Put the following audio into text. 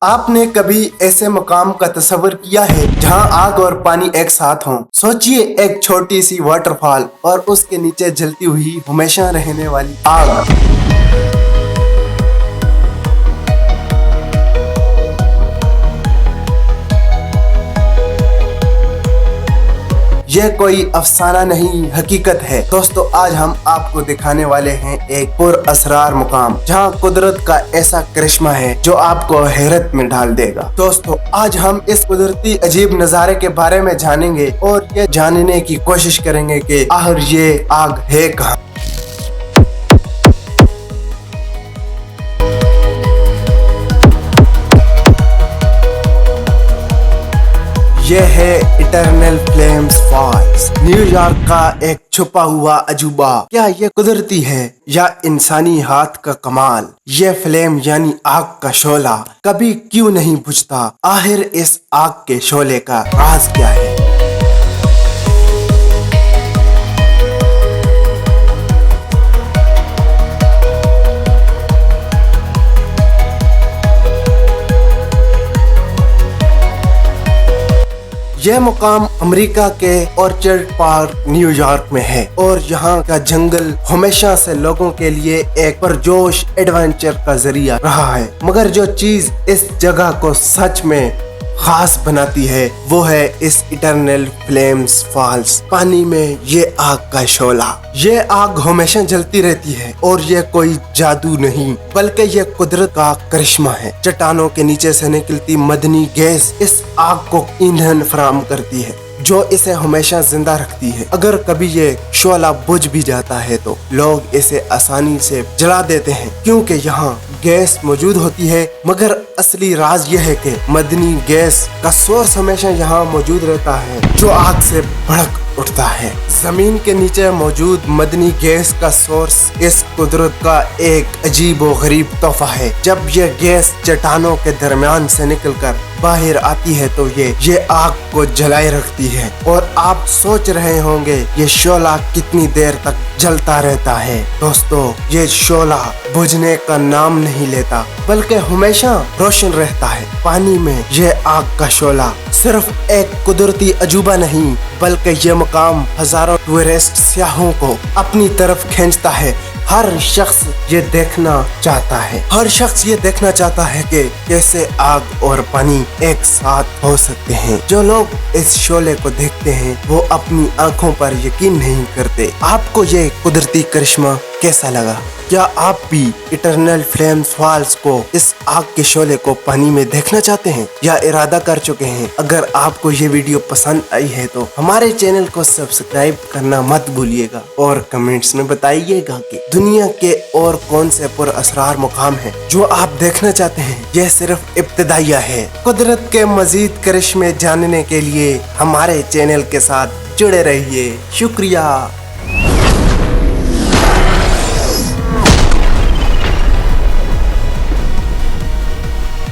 आपने कभी ऐसे मकाम का तस्वर किया है जहां आग और पानी एक साथ हों? सोचिए एक छोटी सी वाटरफॉल और उसके नीचे जलती हुई हमेशा रहने वाली आग। यह कोई अफसाना नहीं, हकीकत है। दोस्तों, आज हम आपको दिखाने वाले हैं एक पुरअसरार मुकाम जहां कुदरत का ऐसा करिश्मा है जो आपको हैरत में डाल देगा। दोस्तों, आज हम इस कुदरती अजीब नजारे के बारे में जानेंगे और ये जानने की कोशिश करेंगे कि आखिर ये आग है कहाँ। यह है इटरनल फ्लेम्स फॉल्स, न्यूयॉर्क का एक छुपा हुआ अजूबा। क्या ये कुदरती है या इंसानी हाथ का कमाल? ये फ्लेम यानी आग का शोला कभी क्यों नहीं बुझता? आखिर इस आग के शोले का राज क्या है? यह मुकाम अमेरिका के ऑर्चर्ड पार्क न्यूयॉर्क में है और यहाँ का जंगल हमेशा से लोगों के लिए एक परजोश एडवेंचर का जरिया रहा है। मगर जो चीज इस जगह को सच में खास बनाती है वो है इस इटरनल फ्लेम्स फॉल्स, पानी में ये आग का शोला। ये आग हमेशा जलती रहती है और ये कोई जादू नहीं बल्कि ये कुदरत का करिश्मा है। चट्टानों के नीचे से निकलती मदनी गैस इस आग को ईंधन फराहम करती है जो इसे हमेशा जिंदा रखती है। अगर कभी ये शोला बुझ भी जाता है तो लोग इसे आसानी से जला देते हैं क्योंकि यहाँ गैस मौजूद होती है। मगर असली राज यह है कि मदनी गैस का सोर्स हमेशा यहाँ मौजूद रहता है जो आग से भड़क उठता है। जमीन के नीचे मौजूद मदनी गैस का सोर्स इस कुदरत का एक अजीब और गरीब तोहफा है। जब यह गैस चट्टानों के दरमियान से निकलकर बाहर आती है तो ये आग को जलाए रखती है। और आप सोच रहे होंगे ये शोला कितनी देर तक जलता रहता है। दोस्तों, ये शोला बुझने का नाम नहीं लेता बल्कि हमेशा रोशन रहता है। पानी में ये आग का शोला सिर्फ एक कुदरती अजूबा नहीं बल्कि ये मुकाम हजारों टूरिस्ट सयाहों को अपनी तरफ खींचता है। हर शख्स ये देखना चाहता है। हर शख्स ये देखना चाहता है कि कैसे आग और पानी एक साथ हो सकते हैं। जो लोग इस शोले को देखते हैं वो अपनी आंखों पर यकीन नहीं करते। आपको ये कुदरती करिश्मा कैसा लगा? क्या आप भी इटरनल फ्लेम्स फॉल्स को, इस आग के शोले को पानी में देखना चाहते हैं या इरादा कर चुके हैं? अगर आपको ये वीडियो पसंद आई है तो हमारे चैनल को सब्सक्राइब करना मत भूलिएगा और कमेंट्स में बताइएगा कि दुनिया के और कौन से पुरअसरार मुकाम हैं जो आप देखना चाहते हैं। यह सिर्फ इब्तिदाइया है। कुदरत के मजीद करिश्मे जानने के लिए हमारे चैनल के साथ जुड़े रहिए। शुक्रिया।